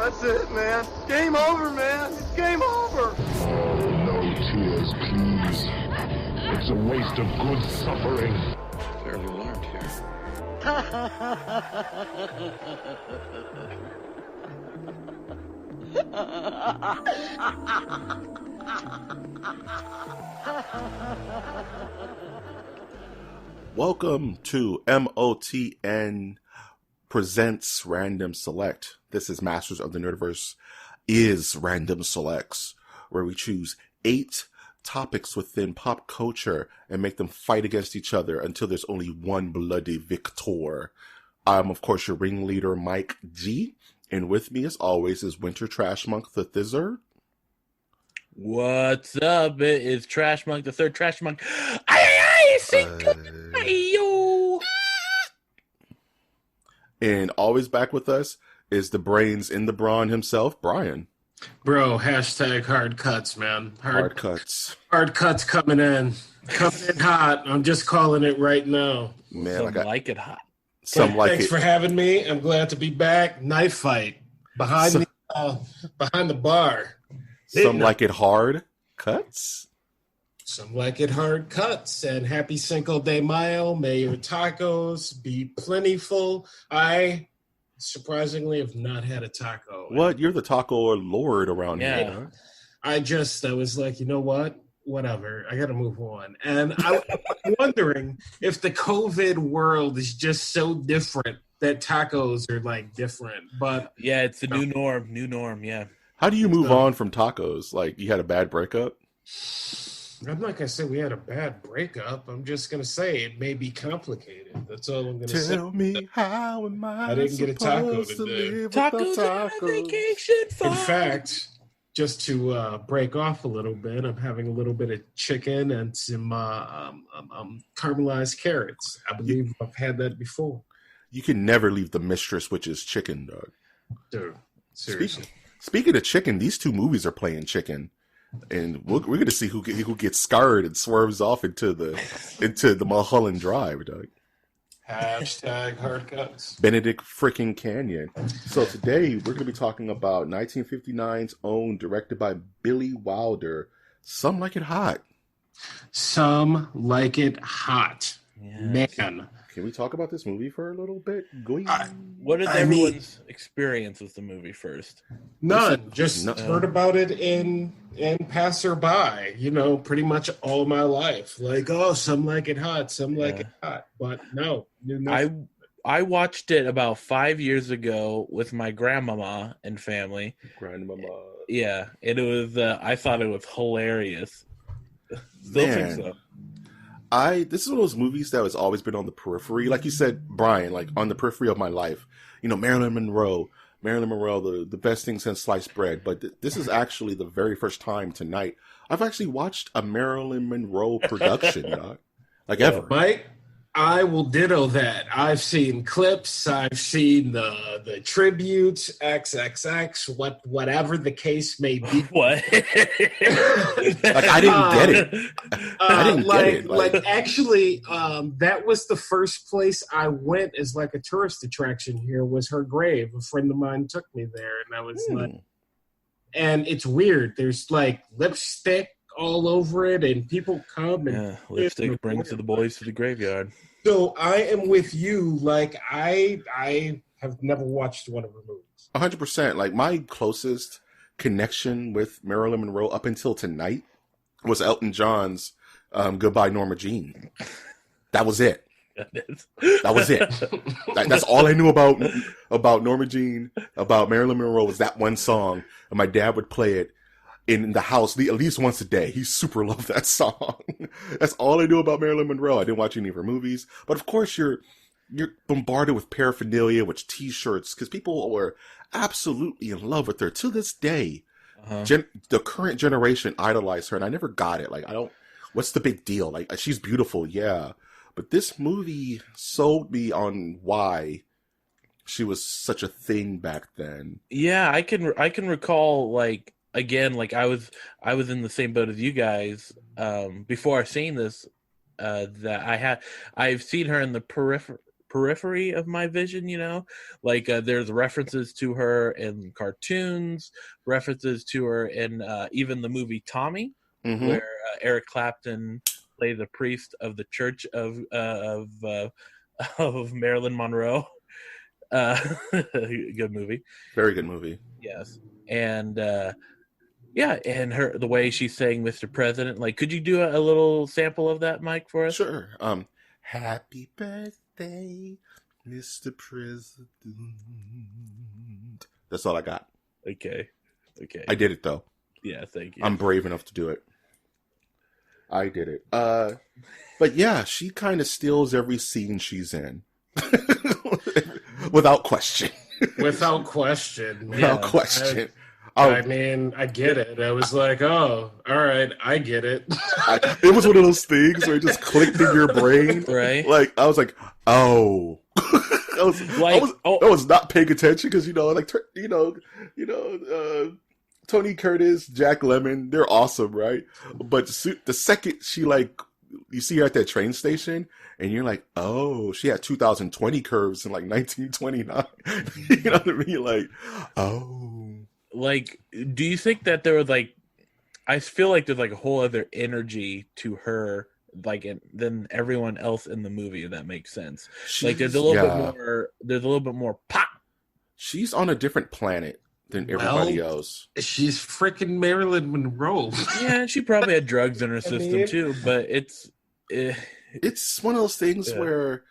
That's it, man. Game over, man. It's game over. No tears, please. It's a waste of good suffering. Fairly alarmed here. Welcome to MOTN Presents Random Select. This is Masters of the Nerdiverse is Random Selects, where we choose 8 topics within pop culture and make them fight against each other until there's only one bloody victor. I'm, of course, your ringleader, Mike G. And with me, as always, is Winter Trash Monk the Thizard. What's up? It is Trash Monk, the third Trash Monk. And always back with us is the brains in the brawn himself, Brian. Bro, hashtag hard cuts, man. Hard cuts. Hard cuts coming in. Coming in hot. I'm just calling it right now. Man, Some like it hot. Some like Thanks it. for having me. I'm glad to be back. Knife fight behind the bar. Some like it hard cuts. Some like it hard cuts. And happy Cinco de Mayo. May your tacos be plentiful. I surprisingly have not had a taco. What? You're the taco lord around Yeah. here. I was like, you know what? Whatever. I got to move on. And I was wondering if the COVID world is just so different that tacos are like different. But Yeah, it's the new norm, yeah. How do you move on from tacos? Like, you had a bad breakup? I'm not going to say we had a bad breakup. I'm just going to say it may be complicated. That's all I'm going to say. Tell me how am I didn't get a taco supposed to today. live Tacos without on tacos? vacation farm. In fact, just to break off a little bit, I'm having a little bit of chicken and some caramelized carrots. I believe I've had that before. You can never leave the mistress, which is chicken, dog. Dude, seriously. Speaking of chicken, these 2 movies are playing chicken. And we're going to see who gets scarred and swerves off into the Mulholland Drive, dog. Hashtag hard cuts. Benedict freaking Canyon. So today we're going to be talking about 1959's own, directed by Billy Wilder, Some Like It Hot. Some like it hot. Yes. Man. Can we talk about this movie for a little bit? What is everyone's experience with the movie first? None. Just heard about it in passerby, pretty much all my life. Like, oh, some like it hot, some like it hot. But no. I watched it about 5 years ago with my grandmama and family. Grandmama. Yeah, and it was. I thought it was hilarious. Still think so. This is one of those movies that has always been on the periphery. Like you said, Brian, like on the periphery of my life. Marilyn Monroe, the best thing since sliced bread. But this is actually the very first time tonight I've actually watched a Marilyn Monroe production, dog. Like ever. Mike, I will ditto that. I've seen clips. I've seen the tributes, XXX, whatever the case may be. What? Like, I didn't get it. I didn't get it. Like actually, that was the first place I went as like a tourist attraction here was her grave. A friend of mine took me there, and I was like, and it's weird. There's like lipstick all over it, and people come and lipstick brings the boys to the graveyard. So I am with you. Like I have never watched one of her movies. 100%. Like, my closest connection with Marilyn Monroe up until tonight was Elton John's Goodbye Norma Jean. That was it. That was it. That's all I knew about Norma Jean, about Marilyn Monroe, was that one song. And my dad would play it in the house at least once a day. He super loved that song. That's all I knew about Marilyn Monroe. I didn't watch any of her movies. But of course, you're bombarded with paraphernalia, with T-shirts, because people were absolutely in love with her to this day. The current generation idolize her, and I never got it. Like, what's the big deal? Like, she's beautiful, yeah. But this movie sold me on why she was such a thing back then. Yeah, I can recall, like, again, like I was in the same boat as you guys before I seen this. That I've seen her in the periphery of my vision, you know, like there's references to her in cartoons, references to her in even the movie Tommy, where Eric Clapton played the priest of the Church of Marilyn Monroe. Good movie. Very good movie. Yes. And yeah, and the way she's saying Mr. President, like, could you do a little sample of that, Mike, for us? Sure. Happy birthday, Mr. President. That's all I got. Okay. I did it though. Yeah, thank you. I'm brave enough to do it. I did it. But yeah, she kind of steals every scene she's in. Without question. Without question. Without question. I mean, I get it. I was like, oh, all right, I get it. It was one of those things where it just clicked in your brain. Right. Like, I was like, oh. I was not paying attention because, Tony Curtis, Jack Lemmon, they're awesome, right? But the second she, you see her at that train station, and you're like, oh, she had 2020 curves in 1929. You know what I mean? Like, oh. Like, do you think that there was I feel like there's a whole other energy to her, than everyone else in the movie, if that makes sense. There's a little bit more pop. She's on a different planet than everybody else. She's freaking Marilyn Monroe. Yeah, she probably had drugs in her system too, but it's one of those things where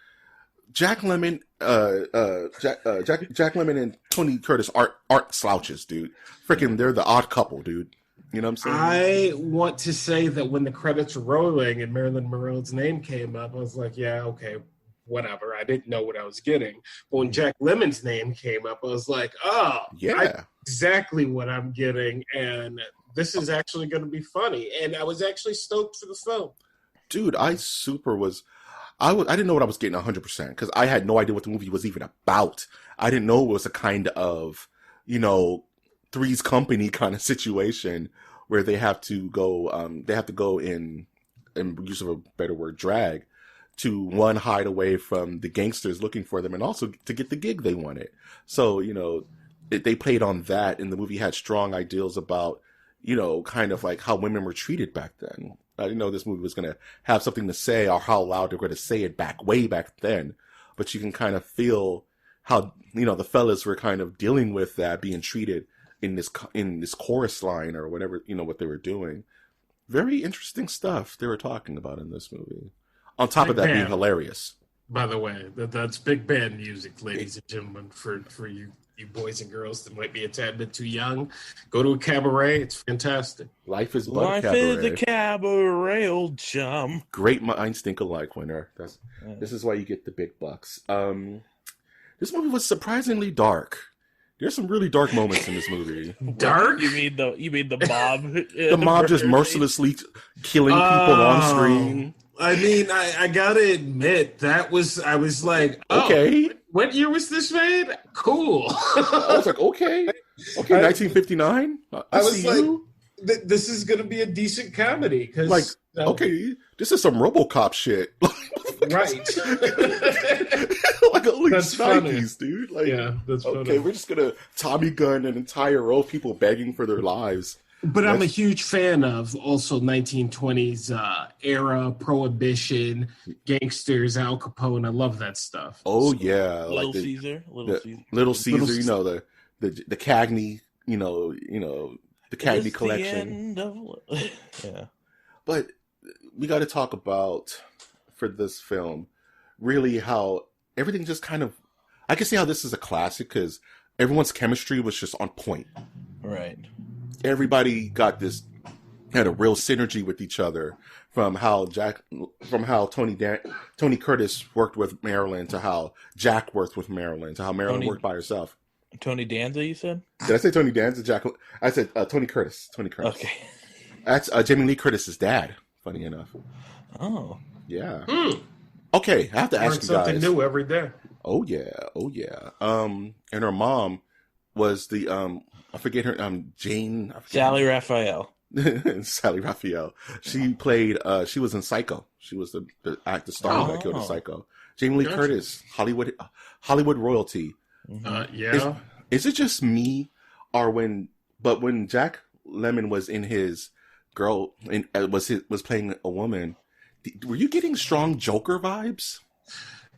Jack Lemmon, Jack Lemmon and Tony Curtis aren't slouches, dude. Freaking, they're the odd couple, dude. You know what I'm saying? I want to say that when the credits were rolling and Marilyn Monroe's name came up, I was like, yeah, okay, whatever. I didn't know what I was getting. But when Jack Lemmon's name came up, I was like, oh, yeah, exactly what I'm getting. And this is actually going to be funny. And I was actually stoked for the film. Dude, I didn't know what I was getting 100% because I had no idea what the movie was even about. I didn't know it was a kind of, Three's Company kind of situation where they have to go in use of a better word, drag, to one, hide away from the gangsters looking for them, and also to get the gig they wanted. So, they played on that, and the movie had strong ideals about, kind of like how women were treated back then. I didn't know this movie was going to have something to say or how loud they're going to say it way back then. But you can kind of feel how, the fellas were kind of dealing with that, being treated in this chorus line or whatever, what they were doing. Very interesting stuff they were talking about in this movie. On top of that being hilarious. By the way, that's big band music, ladies and gentlemen, for you boys and girls that might be a tad bit too young. Go to a cabaret. It's fantastic. Life is but a cabaret. Life is a cabaret, old chum. Great minds think alike, winner. This is why you get the big bucks. This movie was surprisingly dark. There's some really dark moments in this movie. Dark? You mean the mob? The mob just mercilessly killing people on screen. I mean, I gotta admit, I was like, oh, okay. What year was this made? Cool. I was like, okay, 1959. I was like, this is gonna be a decent comedy because, okay, this is some RoboCop shit, right? Like only That's Nikes, dude. Yeah, that's okay. funny. We're just gonna Tommy gun an entire row of people begging for their lives. But I'm a huge fan of also 1920s era, Prohibition, gangsters, Al Capone. I love that stuff. Oh yeah, Little Caesar. Little The Cagney, the Cagney collection. Yeah. But we got to talk about, for this film, really how everything just kind of, I can see how this is a classic because everyone's chemistry was just on point. Right. Everybody had a real synergy with each other, from how Tony Curtis worked with Marilyn to how Jack worked with Marilyn to how Marilyn worked by herself. Tony Danza, you said? Did I say Tony Danza? Jack? I said Tony Curtis. Tony Curtis. Okay. That's Jamie Lee Curtis's dad. Funny enough. Oh. Yeah. Okay, I have to ask you guys. Something new every day. Oh yeah. And her mom was the I forget her Jane. Sally Raphael. Sally Raphael. She played. She was in Psycho. She was the star that killed in Psycho. Jamie Lee Gotcha. Curtis, Hollywood royalty. Yeah. Is it just me, or when Jack Lemmon was in his girl and was playing a woman, were you getting strong Joker vibes?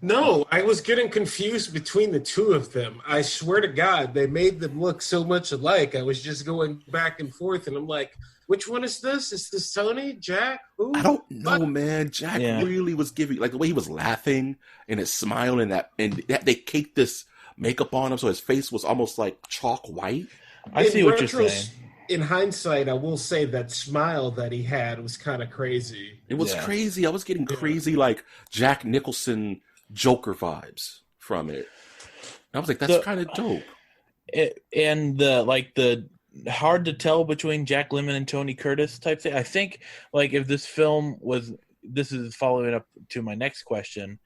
No, I was getting confused between the two of them. I swear to God, they made them look so much alike. I was just going back and forth, and I'm like, which one is this? Is this Tony? Jack? Who? I don't know, What? man. Jack Yeah. really was giving, like, the way he was laughing and his smile and they caked this makeup on him, so his face was almost like chalk white. I see what you're retros- saying. In hindsight, I will say that smile that he had was kind of crazy. It was Yeah. crazy. I was getting crazy, like Jack Nicholson Joker vibes from it. And I was like, that's So- kind of dope. And the hard to tell between Jack Lemmon and Tony Curtis type thing. I think like if this film was, this is following up to my next question.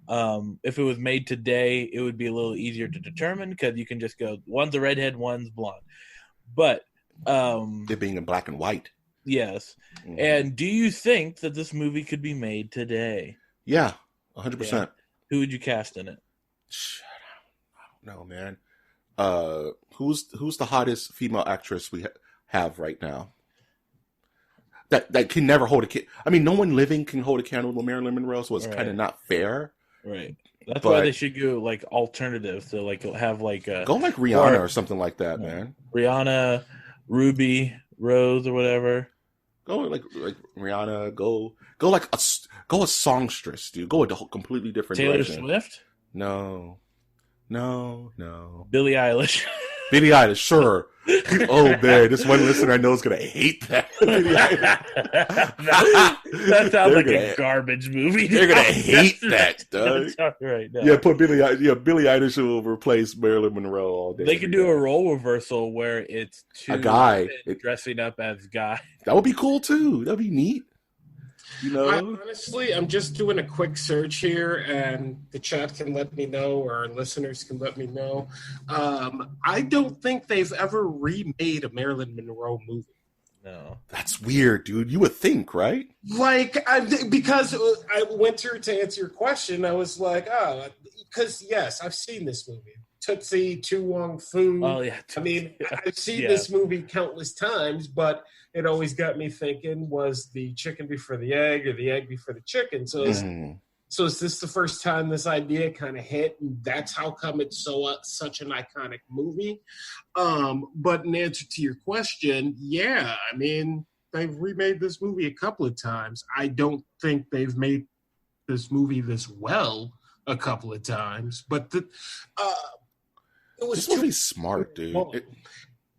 If it was made today, it would be a little easier to determine because you can just go, one's a redhead, one's blonde. But It being in black and white. yes. Mhm. And do you think that this movie could be made today? Yeah, 100%. Who would you cast in it? I don't know, man. Who's the hottest female actress we have right now? That can never hold a kid. I mean, no one living can hold a candle to Marilyn Monroe, so it's Right. kind of not fair. Right. That's But- why they should go like alternative to like have like Go like Rihanna Or- or something like that, man. Rihanna, Ruby, Rose, or whatever. Go like Rihanna. Go a songstress, dude. Go a completely different Taylor direction. Swift, No. Billie Eilish. Billie Eilish, sure. Oh man, this one listener I know is gonna hate that. Billie Eilish. That sounds like They're a garbage movie. They're gonna hate that, dog. Right now. Yeah, Billie Eilish will replace Marilyn Monroe all day. They could do a role reversal where it's two A guy. women dressing up as guy. That would be cool too. That'd be neat. You know, Honestly, I'm just doing a quick search here, and the chat can let me know, or our listeners can let me know. I don't think they've ever remade a Marilyn Monroe movie. No. that's weird, dude. You would think, right? Because I went through to answer your question, I was like, because yes, I've seen this movie. Tootsie, Tu Wong Fu. Oh yeah. I mean, I've seen Yeah. this movie countless times, but it always got me thinking, was the chicken before the egg or the egg before the chicken? So is this the first time this idea kind of hit, and that's how come it's such an iconic movie? But in answer to your question, yeah, I mean, they've remade this movie a couple of times. I don't think they've made this movie this well a couple of times, but it was This movie's smart, dude. Well,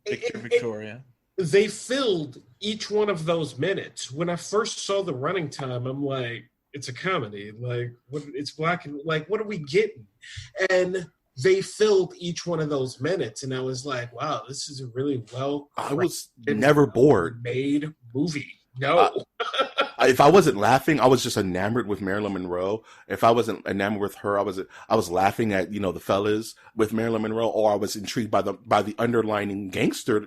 Victor Victoria. they filled each one of those minutes. When I first saw the running time, I'm like, it's a comedy. Like, it's black and like, what are we getting? And they filled each one of those minutes, and I was like, wow, this is a really well. I was never bored. Made movie. No, If I wasn't laughing, I was just enamored with Marilyn Monroe. If I wasn't enamored with her, I was laughing at, you know, the fellas with Marilyn Monroe, or I was intrigued by the underlining gangster,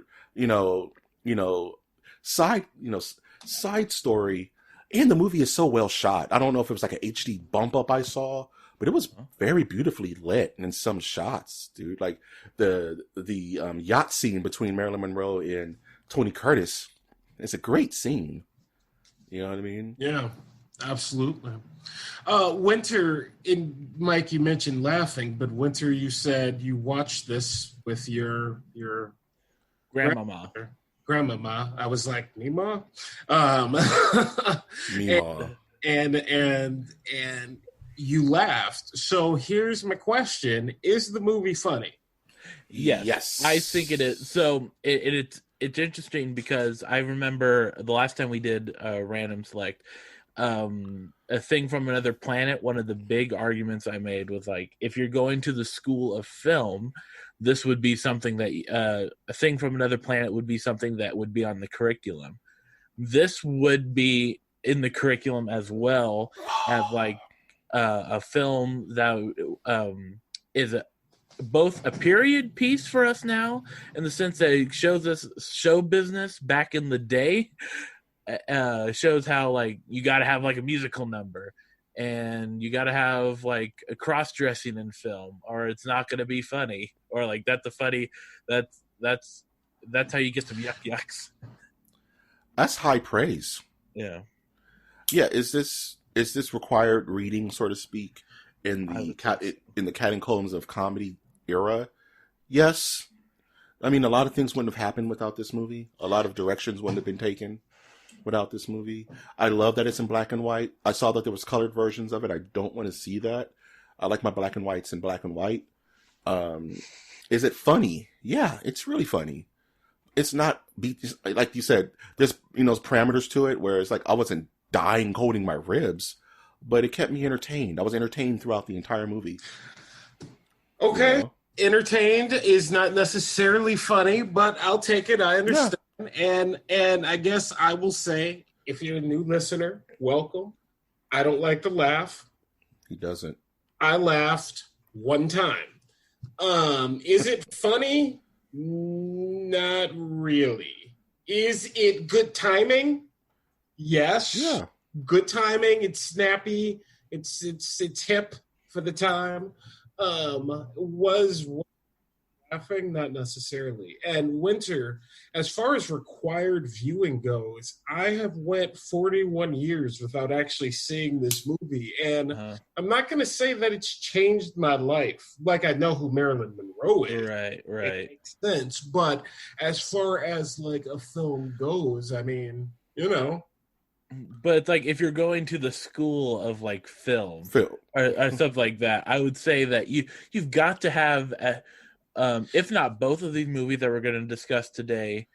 side story. And the movie is so well shot. I don't know if it was like an HD bump up I saw, but it was very beautifully lit in some shots, dude. Like the yacht scene between Marilyn Monroe and Tony Curtis. It's a great scene. You know what I mean? yeah, absolutely. Winter, Mike, you mentioned laughing, but Winter, you said you watched this with your Grandmama. grandmama. I was like, Mima? Meanwhile, And you laughed. So here's my question. Is the movie funny? Yes. I think it is. So it's interesting because I remember the last time we did Random Select, A Thing from Another Planet, one of the big arguments I made was like, if you're going to the school of film, this would be something that A Thing from Another Planet would be something that would be on the curriculum. This would be in the curriculum as well as like a film that is both a period piece for us now in the sense that it shows us show business back in the day, shows how like you got to have like a musical number, and you got to have like a cross-dressing in film, or it's not going to be funny, or like that's how you get some yucks. That's high praise. Yeah. Is this required reading, so to speak, in the cat and combs of comedy era? Yes. I mean, a lot of things wouldn't have happened without this movie. A lot of directions wouldn't have been taken without this movie. I love that it's in black and white. I saw that there was colored versions of it. I don't want to see that. I like my black and whites in black and white. Is it funny? Yeah, it's really funny. It's not, like you said, there's, parameters to it where it's like I wasn't dying holding my ribs, but it kept me entertained. I was entertained throughout the entire movie. Okay. Entertained is not necessarily funny, but I'll take it. I understand. Yeah. And I guess I will say, if you're a new listener, welcome. I don't like to laugh. He doesn't. I laughed one time. Is it funny? Not really. Is it good timing? Yes. Yeah. Good timing. It's snappy. It's hip for the time. Was laughing? Not necessarily. And Winter, as far as required viewing goes, I have went 41 years without actually seeing this movie. And I'm not going to say that it's changed my life. Like, I know who Marilyn Monroe is. Right. It makes sense. But as far as, like, a film goes, I mean, But it's like if you're going to the school of like film or stuff like that, I would say that you've got to have, if not both of these movies that we're going to discuss today,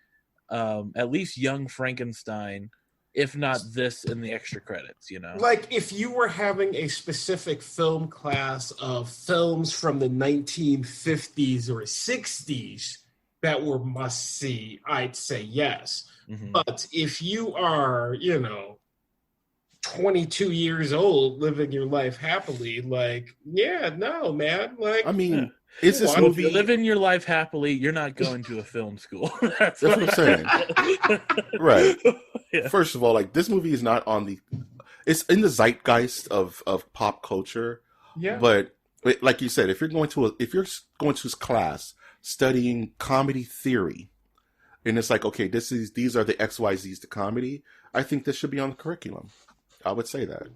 at least Young Frankenstein, if not this in the extra credits. Like if you were having a specific film class of films from the 1950s or 60s that were must see, I'd say yes. Mm-hmm. But if you are, 22 years old, living your life happily, like, yeah, no, man. Like, I mean, is this movie? If you're living your life happily, you're not going to a film school. That's what I'm saying. Right. Yeah. First of all, like, this movie is not it's in the zeitgeist of pop culture. Yeah. But like you said, if you're going to a class studying comedy theory, and it's like, okay, these are the XYZs to comedy, I think this should be on the curriculum. I would say that.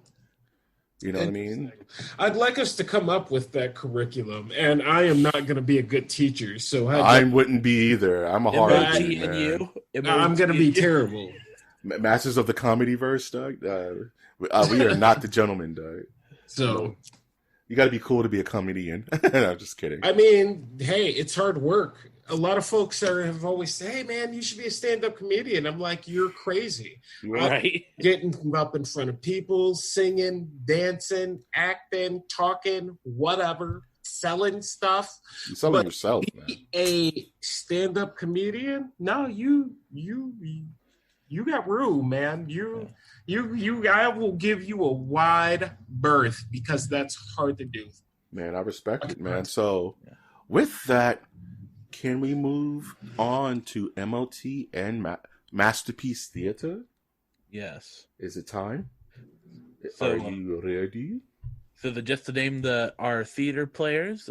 You know what I mean? I'd like us to come up with that curriculum, and I am not going to be a good teacher, so I wouldn't be either. I'm a hard man. I'm going to be terrible. Masters of the Comedy Verse, Doug. We are not the gentlemen, Doug. So you got to be cool to be a comedian. I'm just kidding. I mean, hey, it's hard work. A lot of folks have always said, hey, man, you should be a stand-up comedian. I'm like, you're crazy. Right. Getting up in front of people, singing, dancing, acting, talking, whatever, selling stuff. You're selling yourself, man. A stand-up comedian? No, you got room, man. I will give you a wide berth because that's hard to do. Man, I respect it, man. So with that, can we move on to MOTN Masterpiece Theater? Yes. Is it time? So, are you ready? So just to name our theater players,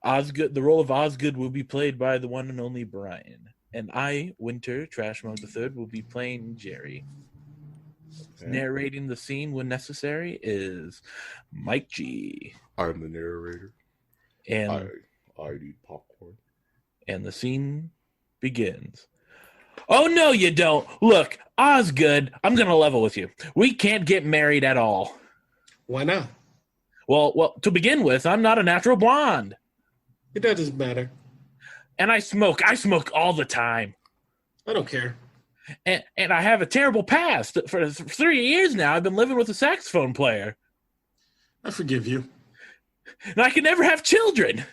Osgood. The role of Osgood will be played by the one and only Brian, and I, Winter Trash Mode III, will be playing Jerry. Okay. Narrating the scene when necessary is Mike G. I'm the narrator, and I need popcorn. And the scene begins. Oh, no, you don't. Look, Osgood, I'm going to level with you. We can't get married at all. Why not? Well, to begin with, I'm not a natural blonde. It doesn't matter. And I smoke. I smoke all the time. I don't care. And I have a terrible past. For 3 years now, I've been living with a saxophone player. I forgive you. And I can never have children.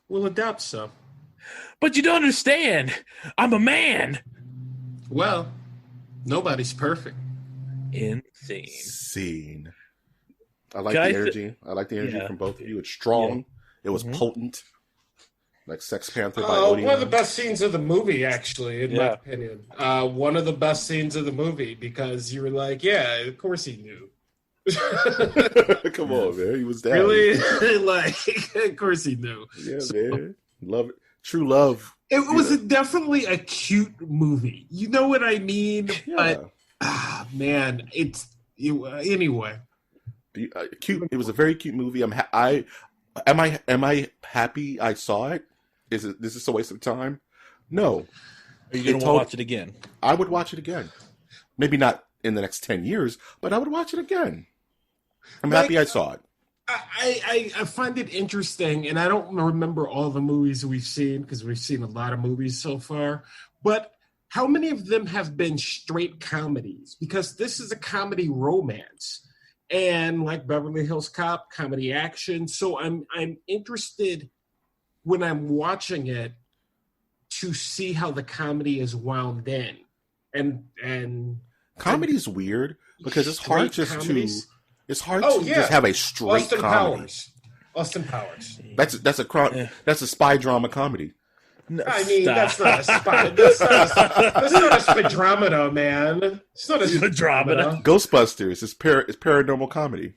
We'll adopt some. But you don't understand. I'm a man. Well, nobody's perfect. Insane. I like the energy. I like the energy from both of you. It's strong. Yeah. It was potent. Like Sex Panther by Odeon. One of the best scenes of the movie, actually, in my opinion. One of the best scenes of the movie because you were like, yeah, of course he knew. Come on, man. He was down. Really? Like, of course he knew. Yeah, man. Love it. True love. It was definitely a cute movie. You know what I mean? Yeah. But, man, anyway. Cute. It was a very cute movie. Am I happy I saw it? Is this a waste of time? No. Are you going to watch it again? I would watch it again. Maybe not in the next 10 years, but I would watch it again. I'm happy I saw it. I find it interesting, and I don't remember all the movies we've seen because we've seen a lot of movies so far, but how many of them have been straight comedies? Because this is a comedy romance, and like Beverly Hills Cop, comedy action. So I'm interested when I'm watching it to see how the comedy is wound in, and comedy is weird because it's hard just comedies? to. It's hard to just have a straight Austin comedy. Austin Powers. That's a spy drama comedy. No, I mean, stop. that's not a spy. That's not a speedometer, man. It's not a speedometer. Ghostbusters is paranormal comedy.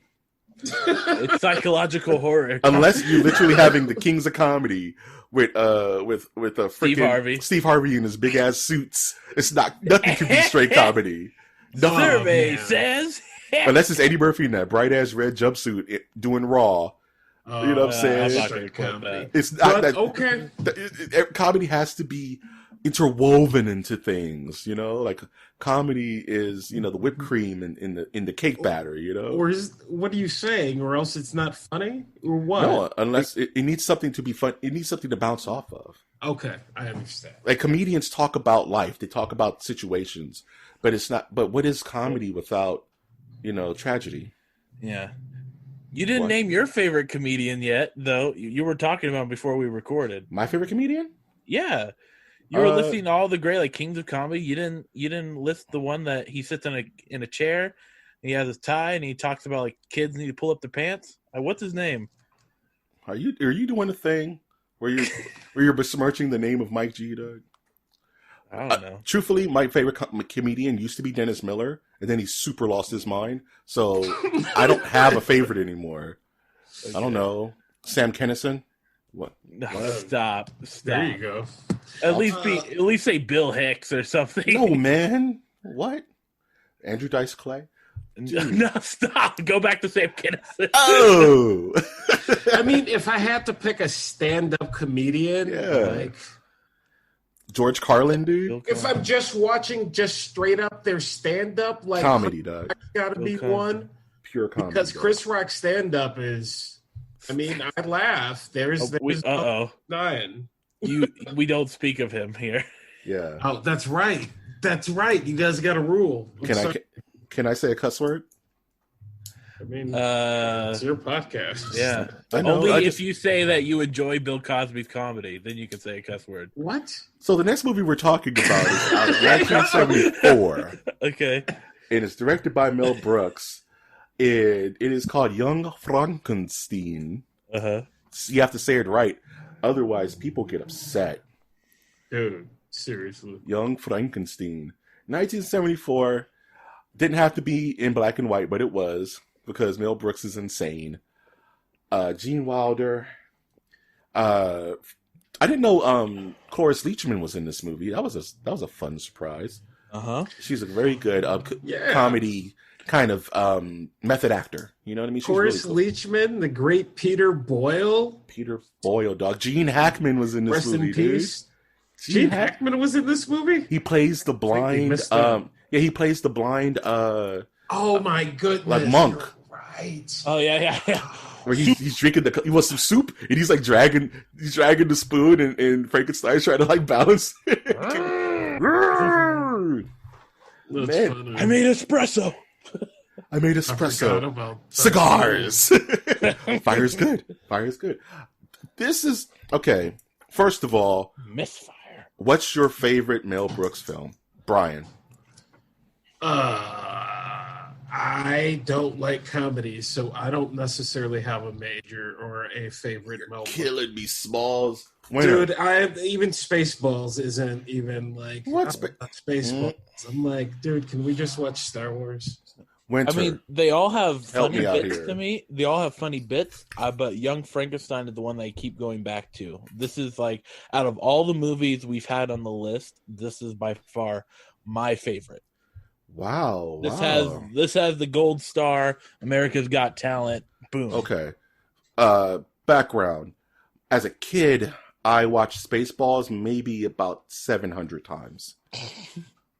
It's psychological horror. Unless you're literally having the kings of comedy with a freaking Steve Harvey in his big ass suits. It's nothing can be straight comedy. No. Survey says. Unless it's Eddie Murphy in that bright ass red jumpsuit doing Raw. You know what I'm saying? I'm not gonna quote that. It's not that. Okay. Comedy has to be interwoven into things. You know, like comedy is the whipped cream in the cake batter. You know. Or what are you saying? Or else it's not funny? Or what? No, unless it needs something to be fun. It needs something to bounce off of. Okay, I understand. Like comedians talk about life. They talk about situations, but it's not. But what is comedy without tragedy? Yeah. You didn't name your favorite comedian yet, though. You were talking about him before we recorded. My favorite comedian? Yeah. You were listing all the great like kings of comedy. You didn't list the one that he sits in a chair and he has his tie and he talks about like kids need to pull up their pants. What's his name? Are you doing a thing where you're besmirching the name of Mike G, Doug? I don't know. Truthfully, my favorite comedian used to be Dennis Miller, and then he super lost his mind. So I don't have a favorite anymore. Okay. I don't know. Sam Kinison? What? No, stop. There you go. At least say Bill Hicks or something. No, man. What? Andrew Dice Clay? No, stop. Go back to Sam Kinison. Oh! I mean, if I had to pick a stand-up comedian, like... George Carlin, dude. If I'm just watching straight up their stand-up, like comedy, Doug, gotta be one. Pure comedy. Because Chris Rock's stand-up is, I mean, I laugh. There's nine. We don't speak of him here. Yeah. Oh, that's right. That's right. You guys got a rule. Can I say a cuss word? I mean, it's your podcast. Yeah. Only if you say that you enjoy Bill Cosby's comedy, then you can say a cuss word. What? So the next movie we're talking about is out of 1974. Okay. And it's directed by Mel Brooks. It is called Young-Frankenstein. Uh-huh. You have to say it right. Otherwise, people get upset. Dude, seriously. Young-Frankenstein. 1974. Didn't have to be in black and white, but it was. Because Mel Brooks is insane. Gene Wilder. I didn't know Cloris Leachman was in this movie. That was a fun surprise. Uh-huh. She's a very good comedy kind of method actor. You know what I mean? Cloris Leachman, the great Peter Boyle. Peter Boyle, dog. Gene Hackman was in this movie. Rest in peace. Gene Hackman was in this movie? He plays the blind. He plays the blind. Oh my goodness! Like monk. You're right. Oh yeah. Where he's drinking he wants some soup and he's like dragging the spoon and Frankenstein's trying to like balance. Man, I made espresso. I forgot about cigars. Fire's good. This is okay. First of all, Misfire. What's your favorite Mel Brooks film, Brian? I don't like comedies, so I don't necessarily have a major or a favorite. Mel Killing me, Smalls. Winner. Dude, even Spaceballs isn't even like what Spaceballs. I'm like, dude, can we just watch Star Wars? Winter. I mean, they all have Help funny me out bits here. to me. They all have funny bits, but Young Frankenstein is the one that I keep going back to. This is like, out of all the movies we've had on the list, this is by far my favorite. Wow. This has the gold star. America's Got Talent. Boom. Okay. Background. As a kid, I watched Spaceballs maybe about 700 times.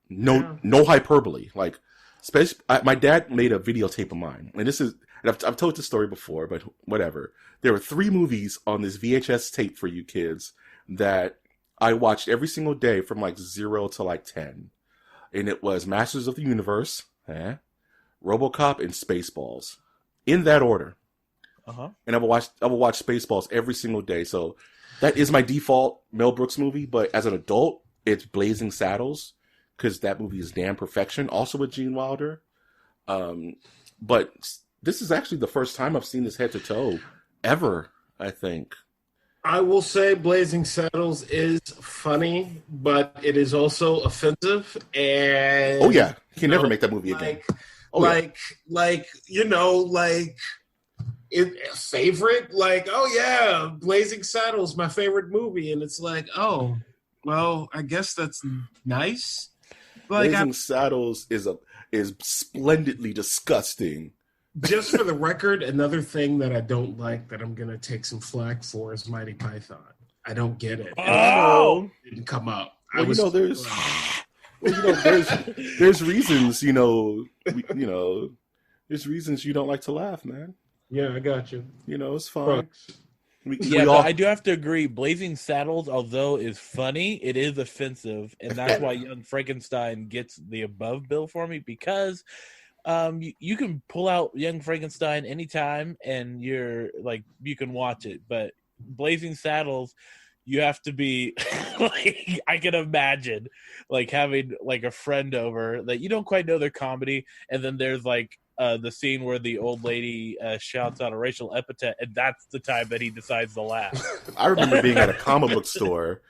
No hyperbole. Like, my dad made a videotape of mine, and I've told this story before, but whatever. There were 3 movies on this VHS tape for you kids that I watched every single day from like 0 to like 10, and it was Masters of the Universe, RoboCop, and Spaceballs, in that order. And I will watch Spaceballs every single day. So that is my default Mel Brooks movie. But as an adult, it's Blazing Saddles, because that movie is damn perfection. Also with Gene Wilder. But this is actually the first time I've seen this head to toe ever, I think. I will say Blazing Saddles is funny, but it is also offensive. And oh yeah, you can never make that movie again. Favorite, like, oh yeah, Blazing Saddles, my favorite movie, and it's like, oh, well, I guess that's nice. Like, Blazing Saddles is splendidly disgusting. Just for the record, another thing that I don't like that I'm gonna take some flack for is Mighty Python. I don't get it. Oh, It didn't come up. There's reasons, there's reasons you don't like to laugh, man. Yeah, I got you. It's fine. But I do have to agree. Blazing Saddles, although is funny, it is offensive, and that's why Young Frankenstein gets the above bill for me, because you can pull out Young Frankenstein anytime, and you can watch it. But Blazing Saddles, you have to be like, I can imagine like having like a friend over that you don't quite know their comedy, and then there's like the scene where the old lady shouts out a racial epithet, and that's the time that he decides to laugh. I remember being at a comic book store,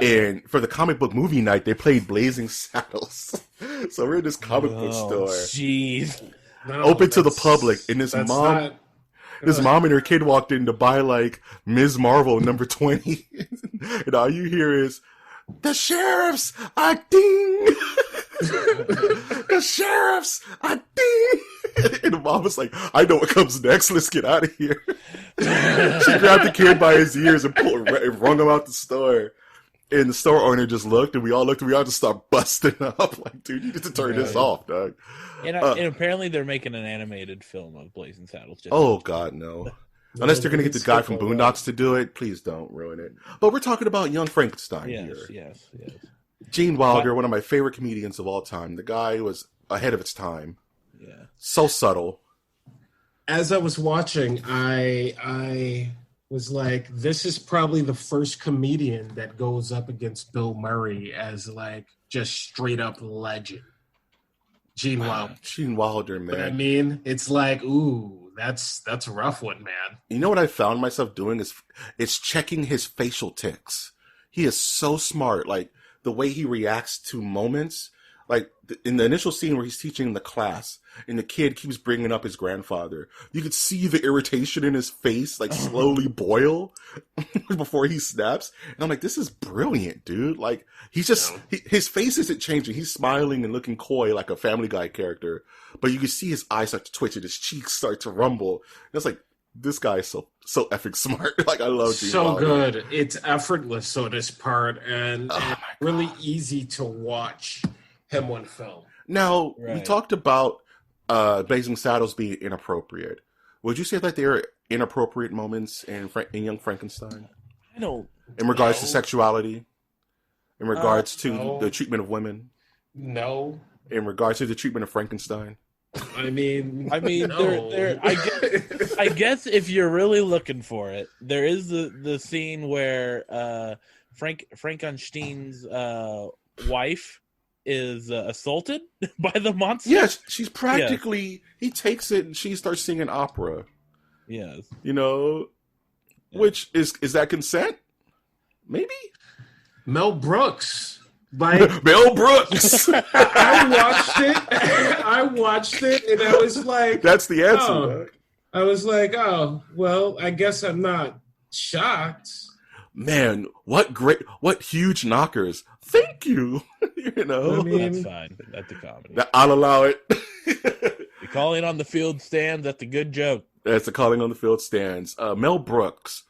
and for the comic book movie night, they played Blazing Saddles. So we're in this comic book store, jeez, open to the public, and this mom and her kid walked in to buy like Ms. Marvel number 20, and all you hear is, "The sheriffs are ding." The sheriffs are ding. And the mom was like, "I know what comes next. Let's get out of here." She grabbed the kid by his ears and wrung him out the store. And the store owner just looked, and we all just started busting up. Like, dude, you need to turn this off, dog. And apparently they're making an animated film of Blazing Saddles. God, no. Unless they're going to get the guy from Boondocks to do it, please don't ruin it. But we're talking about Young Frankenstein here. Yes. Gene Wilder, one of my favorite comedians of all time. The guy was ahead of its time. Yeah. So subtle. As I was watching, I was like, this is probably the first comedian that goes up against Bill Murray as like just straight up legend. Gene Wilder. Gene Wilder, man. But I mean, it's like, ooh, that's a rough one, man. You know what I found myself doing is checking his facial tics. He is so smart. Like, the way he reacts to moments, like in the initial scene where he's teaching the class and the kid keeps bringing up his grandfather, you could see the irritation in his face like slowly boil before he snaps. And I'm like, this is brilliant, dude. Like, he's just, his face isn't changing. He's smiling and looking coy like a Family Guy character, but you can see his eyes start to twitch and his cheeks start to rumble. And it's like, this guy is so effing smart. Like, I love Gene Wilder. Good. It's effortless on his part, and really easy to watch him on film. Now, we talked about Blazing Saddles being inappropriate. Would you say that there are inappropriate moments in Young Frankenstein? I don't. In regards to sexuality? In regards to the treatment of women? No. In regards to the treatment of Frankenstein? I mean, no. I guess if you're really looking for it, there is the scene where Frankenstein's wife is assaulted by the monster. Yes, she's practically. He takes it and she starts singing opera. Yes, which is that consent? Maybe. Mel Brooks Like Mel Brooks. I watched it, and I was like, That's the answer. oh. Dog. I was like, oh, well, I guess I'm not shocked. Man, what huge knockers. Thank you. You know? I mean, That's fine. That's a comedy. I'll allow it. The calling on the field stands. That's a good joke. That's the calling on the field stands. Mel Brooks.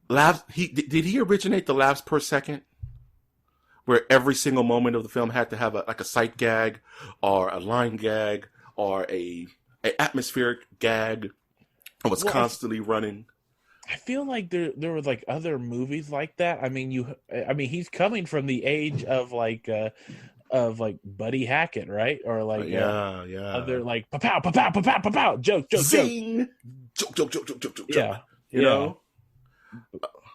Did he originate the laughs per second? Where every single moment of the film had to have a sight gag or a line gag or a atmospheric gag. It was constantly running. I feel like there were like other movies like that. I mean, he's coming from the age of like Buddy Hackett, right? Or like other like pow pow pow pow pow pow pow joke Zing! Joke. Yeah, you know.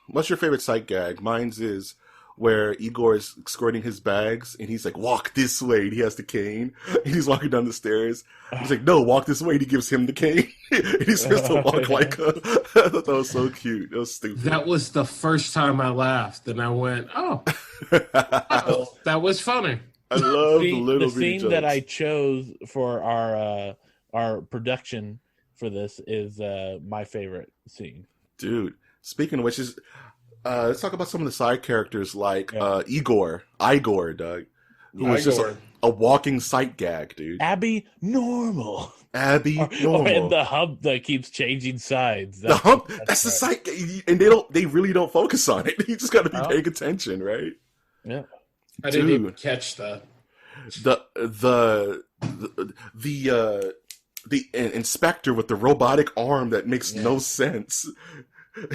What's your favorite sight gag? Mine's is where Igor is escorting his bags, and he's like, walk this way, and he has the cane, and he's walking down the stairs. He's like, no, walk this way, and he gives him the cane, and he's supposed to walk like a... I thought that was so cute. That was stupid. That was the first time I laughed, and I went, oh, that was funny. I love the scene that I chose for our production for this is my favorite scene. Dude, speaking of which is... let's talk about some of the side characters like Igor, Doug, who was just a walking sight gag, dude. Abby Normal. And the hump that keeps changing sides. That's the sight gag, and they really don't focus on it. You just got to be paying attention, right? Yeah, I didn't even catch that. The inspector with the robotic arm that makes no sense.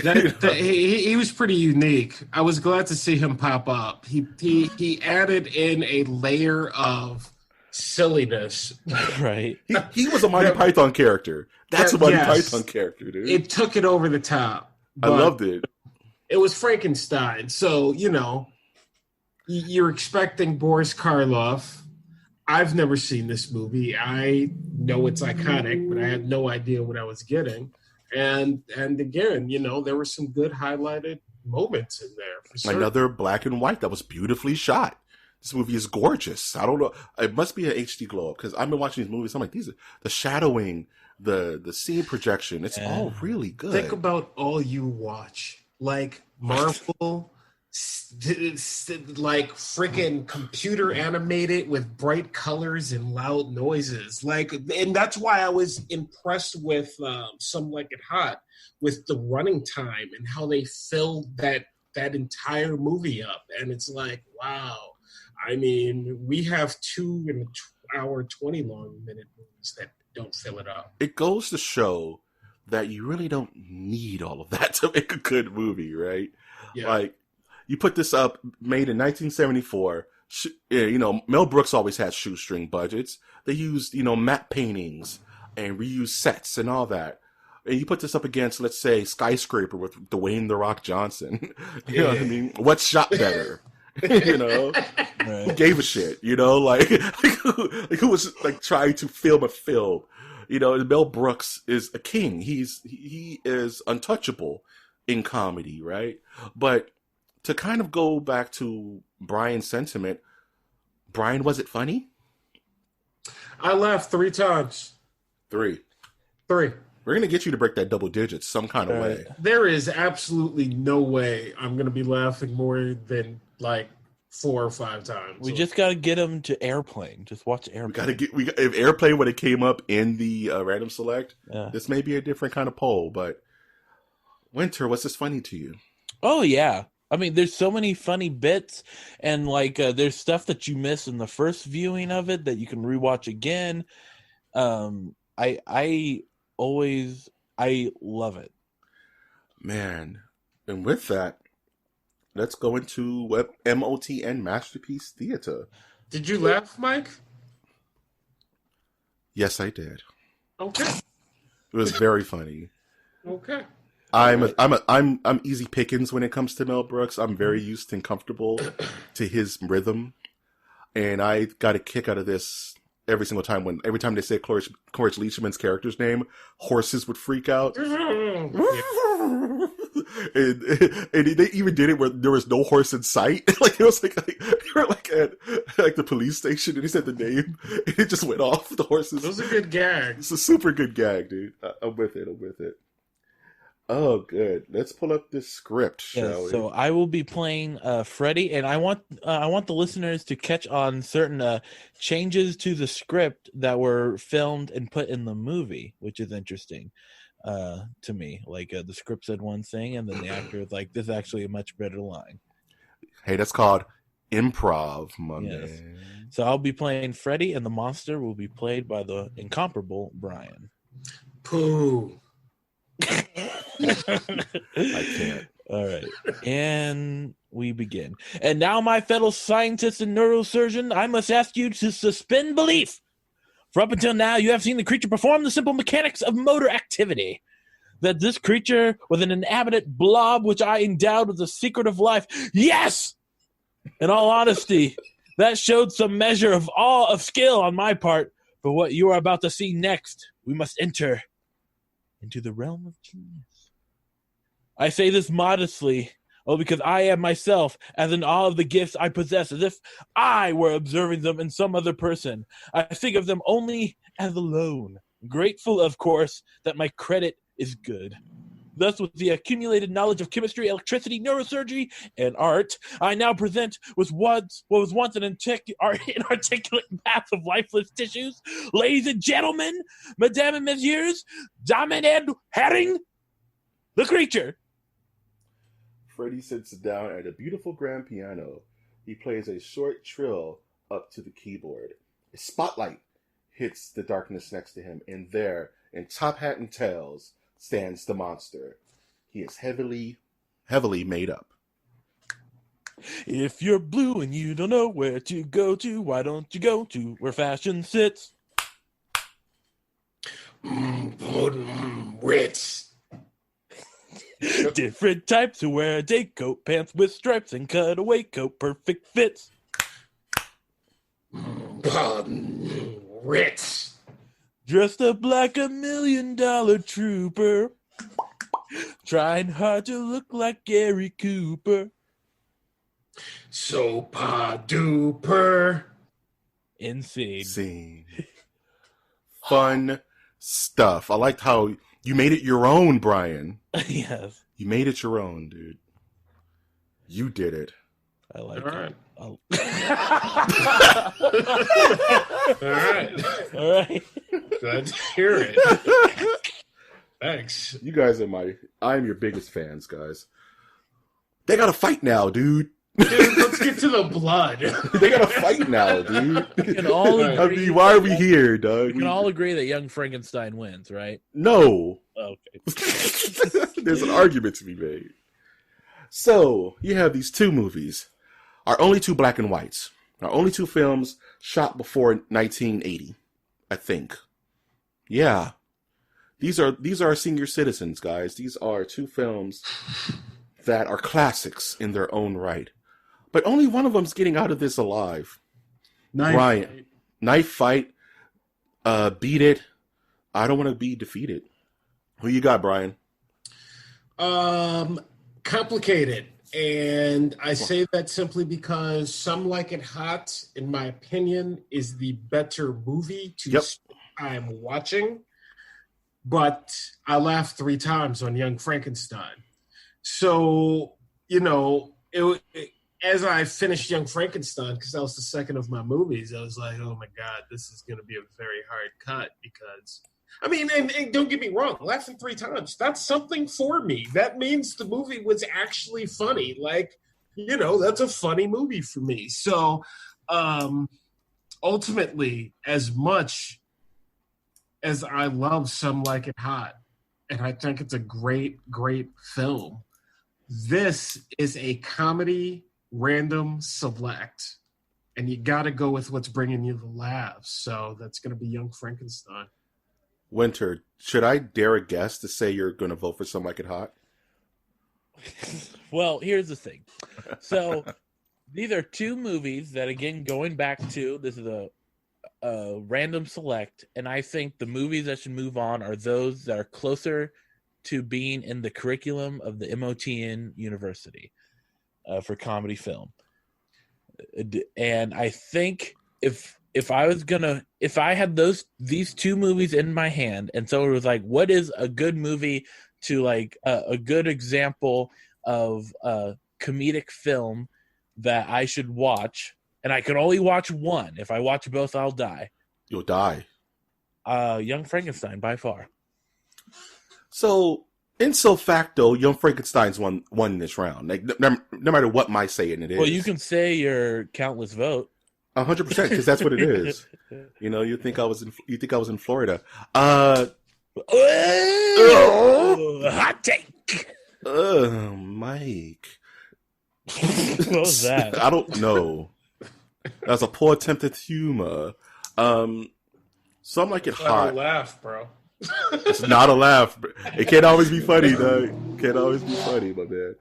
He was pretty unique. I was glad to see him pop up. He added in a layer of silliness. Right. He was a Monty Python character. That's a Monty Python character, dude. It took it over the top. I loved it. It was Frankenstein, so you're expecting Boris Karloff. I've never seen this movie. I know it's iconic, but I had no idea what I was getting. And again, there were some good highlighted moments in there. For certain. Another black and white that was beautifully shot. This movie is gorgeous. I don't know. It must be an HD glow up because I've been watching these movies. I'm like, these are the shadowing, the scene projection. It's all really good. Think about all you watch, like Marvel, like freaking computer animated with bright colors and loud noises. And that's why I was impressed with Some Like It Hot, with the running time and how they filled that entire movie up. And it's like, wow. I mean, we have 2 and 1 hour 20 long minute movies that don't fill it up. It goes to show that you really don't need all of that to make a good movie, right? Yeah. Like, you put this up, made in 1974. Mel Brooks always had shoestring budgets. They used, matte paintings and reused sets and all that. And you put this up against, let's say, Skyscraper with Dwayne "The Rock" Johnson. You know what I mean? What shot better? Who gave a shit? Like who was like trying to film a film? Mel Brooks is a king. He is untouchable in comedy, right? But to kind of go back to Brian's sentiment, Brian, was it funny? I laughed 3 times. 3. We're going to get you to break that double digits some kind of way. There is absolutely no way I'm going to be laughing more than like 4 or 5 times. We just got to get him to Airplane. Just watch Airplane. If Airplane would have came up in the random select, this may be a different kind of poll, but Winter, what's this funny to you? Oh, yeah. I mean, there's so many funny bits, and there's stuff that you miss in the first viewing of it that you can rewatch again. I love it, man. And with that, let's go into MOTN Masterpiece Theater. Did you laugh, Mike? Yes, I did. Okay. It was very funny. Okay. I'm easy pickings when it comes to Mel Brooks. I'm very used and comfortable to his rhythm, and I got a kick out of this every single time. Every time they say Cloris Leachman's character's name, horses would freak out. and they even did it where there was no horse in sight. Like it was like they were like at like the police station, and he said the name, and it just went off. The horses. Those are good gags. It's a super good gag, dude. I'm with it. Oh, good. Let's pull up this script, shall we? So I will be playing Freddy, and I want the listeners to catch on certain changes to the script that were filmed and put in the movie, which is interesting to me. Like the script said one thing, and then the actor was like, "This is actually a much better line." Hey, that's called Improv Monday. Yes. So I'll be playing Freddy, and the monster will be played by the incomparable Brian. Pooh. I can't. All right. And we begin. And now, my fellow scientists and neurosurgeon, I must ask you to suspend belief. For up until now, you have seen the creature perform the simple mechanics of motor activity. That this creature was an inanimate blob which I endowed with the secret of life. Yes! In all honesty, that showed some measure of awe of skill on my part. But what you are about to see next, we must enter into the realm of genius. I say this modestly, because I am myself as in all of the gifts I possess, as if I were observing them in some other person. I think of them only as alone, grateful, of course, that my credit is good. Thus, with the accumulated knowledge of chemistry, electricity, neurosurgery, and art, I now present with what was once an inarticulate mass of lifeless tissues. Ladies and gentlemen, mesdames and messieurs, damen and herring, the creature. Freddy sits down at a beautiful grand piano. He plays a short trill up to the keyboard. A spotlight hits the darkness next to him, and there, in top hat and tails, stands the monster. He is heavily made up. If you're blue and you don't know where to go to, why don't you go to where fashion sits? Ritz. Different types who wear a day coat, pants with stripes, and cutaway coat, perfect fits. Ritz. Dressed up like $1 million trooper, trying hard to look like Gary Cooper. Sopa-duper. Insane. Scene. Fun stuff. I liked how you made it your own, Brian. Yes. You made it your own, dude. You did it. I like All it. right. I'll- All right. All right. Glad to hear it. Thanks. You guys are I'm your biggest fans, guys. They gotta fight now, dude. Dude, let's get to the blood. They gotta fight now, dude. We can all I agree. mean, why are we here, Doug? We can all agree that Young Frankenstein wins, right? No. Okay. There's an argument to be made. So, you have these two movies. Our only two black and whites. Our only two films shot before 1980, I think. Yeah. These are senior citizens, guys. These are two films that are classics in their own right. But only one of them's getting out of this alive. Brian. Knife Fight. Beat It. I Don't Want to Be Defeated. Who you got, Brian? Complicated. And I say that simply because Some Like It Hot, in my opinion, is the better movie to I'm watching. But I laughed 3 times on Young Frankenstein. So, as I finished Young Frankenstein, because that was the second of my movies, I was like, oh my God, this is going to be a very hard cut because, and don't get me wrong, laughing 3 times, that's something for me. That means the movie was actually funny. That's a funny movie for me. So, ultimately, as much as I love Some Like It Hot, and I think it's a great, great film, this is a comedy random select, and you got to go with what's bringing you the laughs. So that's going to be Young Frankenstein. Winter, should I dare a guess to say you're going to vote for Some Like It Hot? Well, here's the thing. So these are two movies that, again, going back to, this is a random select, and I think the movies that should move on are those that are closer to being in the curriculum of the MOTN University for comedy film. And I think if I had these two movies in my hand, and someone was like, "What is a good movie to like a good example of a comedic film that I should watch?" And I could only watch one. If I watch both, I'll die. You'll die. Young Frankenstein by far. So, in so facto, Young Frankenstein's won this round. Like, no matter what my saying it is. Well, you can say your countless vote. 100%, because that's what it is. You know, you think I was in Florida. Hot take. Mike. What was that? I don't know. That was a poor attempt at humor. Some like it hot. Not a laugh, bro. It's not a laugh. It can't always be funny, though. Can't always be funny, my man.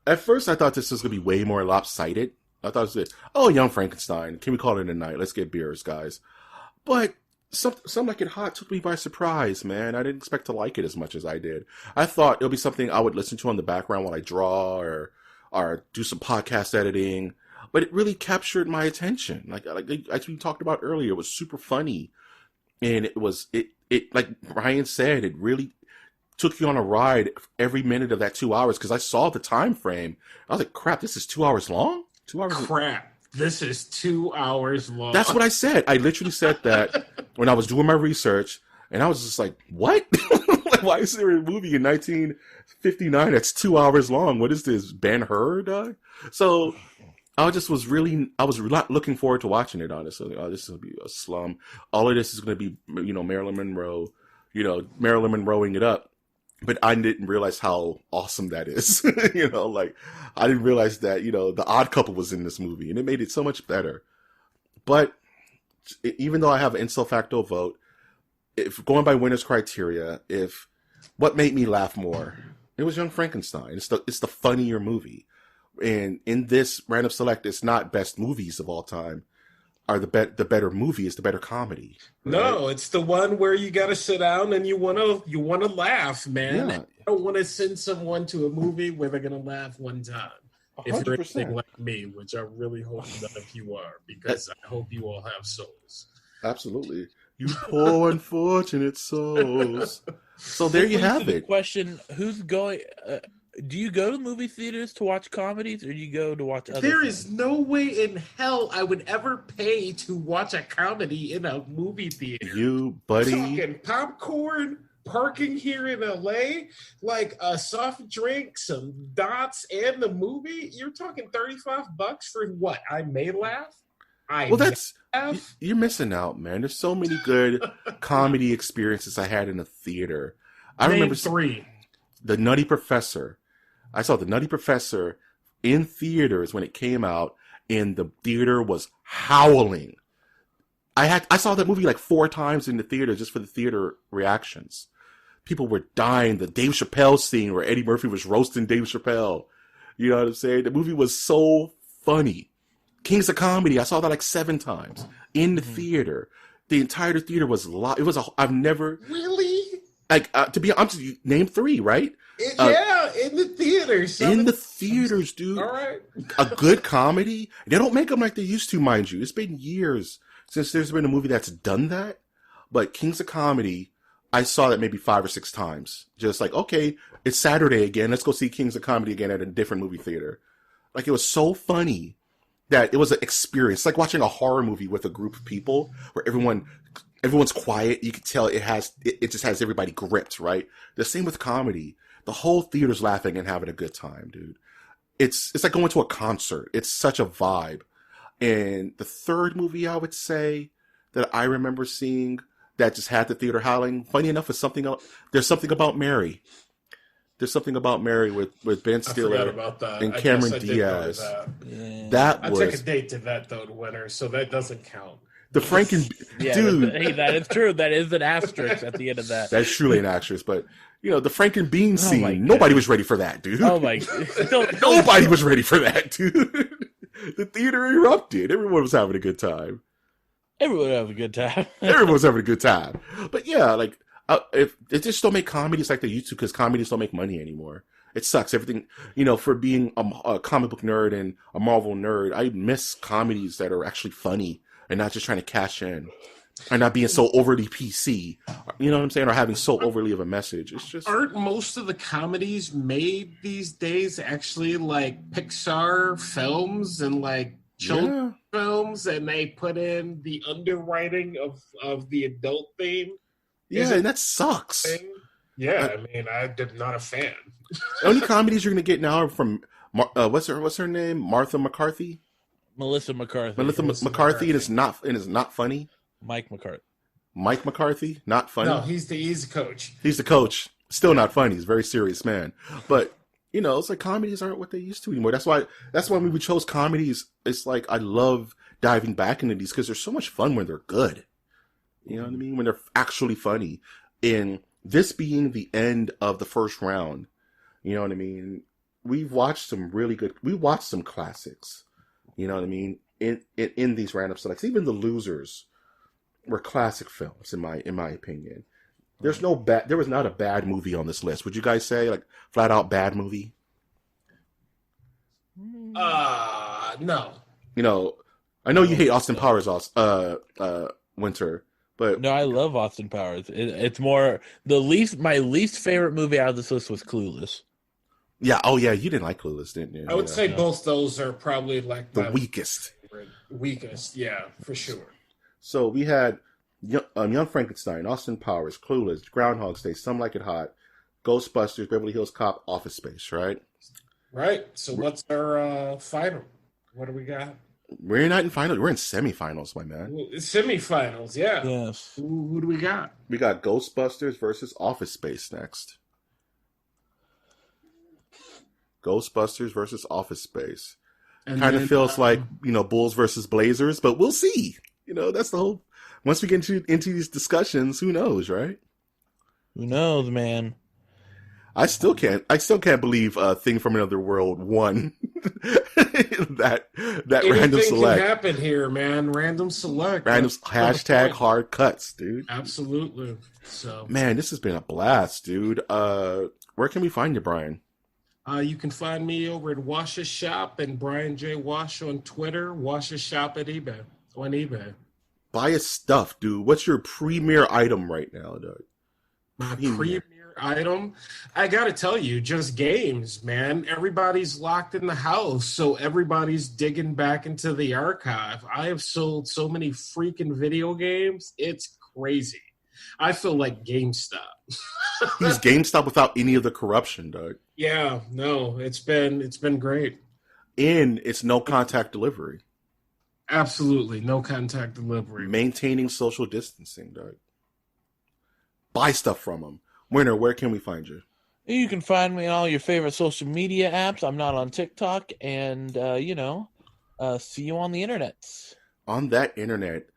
At first, I thought this was gonna be way more lopsided. I thought it was, oh, Young Frankenstein. Can we call it a night? Let's get beers, guys. But some like it hot took me by surprise, man. I didn't expect to like it as much as I did. I thought it'll be something I would listen to on the background while I draw or do some podcast editing. But it really captured my attention. Like as we talked about earlier, it was super funny. And it like Brian said, it really took you on a ride every minute of that 2 hours. Because I saw the time frame. I was like, crap, this is 2 hours long? 2 hours. Crap. This is 2 hours long. That's what I said. I literally said that when I was doing my research. And I was just like, what? Like, why is there a movie in 1959 that's 2 hours long? What is this, Ben-Hur? So I was not looking forward to watching it, honestly. Oh, this is going to be a slum. All of this is going to be, Marilyn Monroe, Marilyn Monroeing it up. But I didn't realize how awesome that is. I didn't realize that, The Odd Couple was in this movie, and it made it so much better. But even though I have an ipso facto vote, if going by winner's criteria, what made me laugh more, it was Young Frankenstein. It's the funnier movie. And in this random select, it's not best movies of all time. The better movie is the better comedy. Right? No, it's the one where you got to sit down and you want to laugh, man. Yeah. You don't want to send someone to a movie where they're going to laugh one time. 100%. If you're anything like me, which I really hope none of you are, because I hope you all have souls. Absolutely. You poor unfortunate souls. So there you have The it. question: who's going? Do you go to movie theaters to watch comedies, or do you go to watch other There things? is no way in hell I would ever pay to watch a comedy in a movie theater. You, buddy. Talking popcorn, parking here in LA, like a soft drink, some dots, and the movie. You're talking $35 for what? I may laugh. You're missing out, man. There's so many good comedy experiences I had in the theater. I remember three. The Nutty Professor. I saw The Nutty Professor in theaters when it came out, and the theater was howling. I saw that movie like 4 times in the theater just for the theater reactions. People were dying. The Dave Chappelle scene where Eddie Murphy was roasting Dave Chappelle. You know what I'm saying? The movie was so funny. Kings of Comedy, I saw that like 7 times in the theater. The entire theater was I've never Really? to be honest, you name 3, right? In the theaters. In the theaters, dude. All right. A good comedy. They don't make them like they used to, mind you. It's been years since there's been a movie that's done that. But Kings of Comedy, I saw that maybe 5 or 6 times. Just like, okay, it's Saturday again. Let's go see Kings of Comedy again at a different movie theater. Like, it was so funny that it was an experience. It's like watching a horror movie with a group of people where everyone's quiet. You can tell it just has everybody gripped, right? The same with comedy. The whole theater's laughing and having a good time, dude. It's like going to a concert. It's such a vibe. And the third movie I would say that I remember seeing that just had the theater howling, funny enough, is something else. There's Something About Mary. There's Something About Mary with Ben Stiller and Cameron Diaz. I took a date to that though, winner, so that doesn't count. The dude. Hey, that is true. That is an asterisk at the end of that. That's truly an asterisk, but the Franken Bean scene, nobody was ready for that, dude. Oh my! Nobody was ready for that, dude. The theater erupted. Everyone was having a good time. Everyone having a good time. Everyone was having a good time. But yeah, like if they just don't make comedies like they used to, because comedies don't make money anymore. It sucks. Everything, for being a comic book nerd and a Marvel nerd, I miss comedies that are actually funny and not just trying to cash in and not being so overly PC. You know what I'm saying? Or having so overly of a message. It's just, aren't most of the comedies made these days actually like Pixar films and like children's films, and they put in the underwriting of the adult theme? Yeah, and that sucks. Yeah, I mean, I'm not a fan. The only comedies you're going to get now are from, what's her name? Martha McCarthy? Melissa McCarthy. Melissa McCarthy, and it's not funny. Mike McCarthy. Mike McCarthy, not funny. No, he's the coach. He's the coach. Still not funny. He's a very serious man. But, it's like comedies aren't what they used to anymore. That's why when we chose comedies, it's like I love diving back into these because they're so much fun when they're good. You know what I mean? When they're actually funny. And this being the end of the first round, you know what I mean? We watched some classics. You know what I mean? In these random selects. Even the losers were classic films, in my opinion. There was not a bad movie on this list. Would you guys say, like, flat out bad movie? No. I know you hate Austin Powers, Winter, but no, I love Austin Powers. It's more my least favorite movie out of this list was Clueless. Yeah. Oh, yeah. You didn't like Clueless, didn't you? I would say both those are probably like the weakest. Weakest, yeah, for sure. So we had Young Frankenstein, Austin Powers, Clueless, Groundhog Day, Some Like It Hot, Ghostbusters, Beverly Hills Cop, Office Space, right? Right. So what's our final? What do we got? We're not in finals. We're in semifinals, my man. Semifinals, yeah. Yes. Who do we got? We got Ghostbusters versus Office Space next. Ghostbusters versus Office Space. Kind of feels like, Bulls versus Blazers, but we'll see. That's the whole... Once we get into these discussions, who knows, right? Who knows, man? I still can't believe Thing from Another World won that random select. Anything can happen here, man. Random select. Hashtag hard cuts, dude. Absolutely. So, man, this has been a blast, dude. Where can we find you, Brian? You can find me over at Washa Shop and Brian J. Wash on Twitter. Washa Shop on eBay. Buy his stuff, dude. What's your premier item right now, Doug? My premier item? I gotta tell you, just games, man. Everybody's locked in the house, so everybody's digging back into the archive. I have sold so many freaking video games. It's crazy. I feel like GameStop. He's GameStop without any of the corruption, Doug. Yeah, no, it's been great. And it's no contact delivery. Absolutely, no contact delivery. Maintaining social distancing, Doug. Buy stuff from him. Winner, where can we find you? You can find me on all your favorite social media apps. I'm not on TikTok, and see you on the internet. On that internet,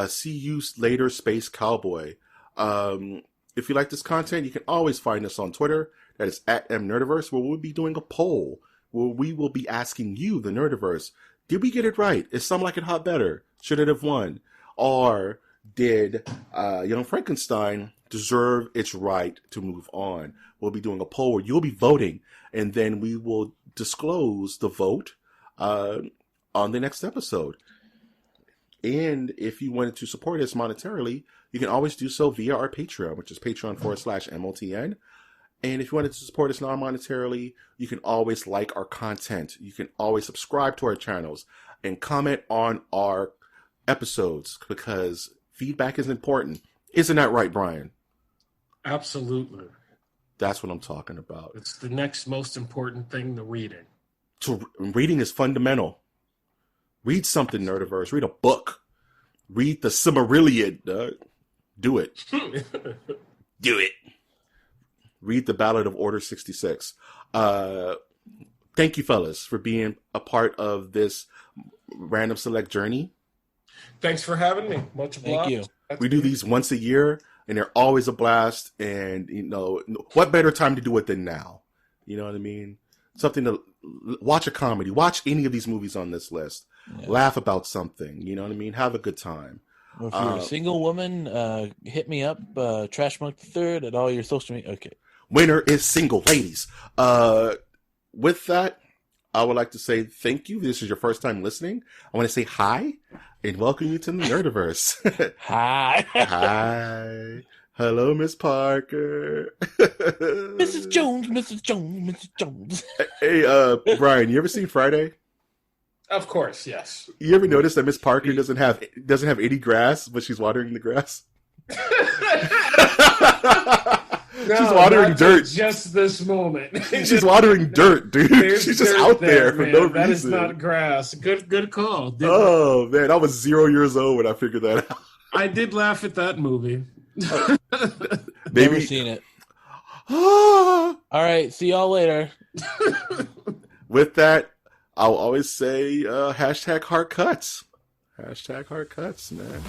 see you later, Space Cowboy. If you like this content, you can always find us on Twitter. That is at mnerdiverse, where we'll be doing a poll where we will be asking you, the Nerdiverse, did we get it right? Is Some Like It Hot better? Should it have won? Or did Young Frankenstein deserve its right to move on? We'll be doing a poll where you'll be voting, and then we will disclose the vote on the next episode. And if you wanted to support us monetarily, you can always do so via our Patreon, which is patreon.com/MOTN. And if you wanted to support us non-monetarily, you can always like our content. You can always subscribe to our channels and comment on our episodes, because feedback is important. Isn't that right, Brian? Absolutely. That's what I'm talking about. It's the next most important thing to reading. Reading is fundamental. Read something, Nerdiverse. Read a book. Read the Silmarillion. Do it. Do it. Read the Ballad of Order 66. Thank you, fellas, for being a part of this random select journey. Thanks for having me. Much obliged. Thank you. We do these once a year, and they're always a blast. And, what better time to do it than now? You know what I mean? Something to watch a comedy. Watch any of these movies on this list. Yeah. Laugh about something. You know what I mean? Have a good time. Or if you're a single woman, hit me up, Trash Monk the Third, at all your social media. Okay. Winner is single, ladies. With that, I would like to say thank you. This is your first time listening. I want to say hi and welcome you to the Nerdiverse. Hi. Hi. Hello, Miss Parker. Mrs. Jones, Mrs. Jones, Mrs. Jones. Hey, Brian, you ever seen Friday? Of course, yes. You ever notice that Miss Parker doesn't have any grass, but she's watering the grass? She's watering dirt. Just this moment. She's watering dirt, dude. She's just out there for no reason. That is not grass. Good call. Oh, man. I was 0 years old when I figured that out. I did laugh at that movie. Never seen it. All right. See y'all later. With that, I'll always say hashtag heart cuts. Hashtag heart cuts, man.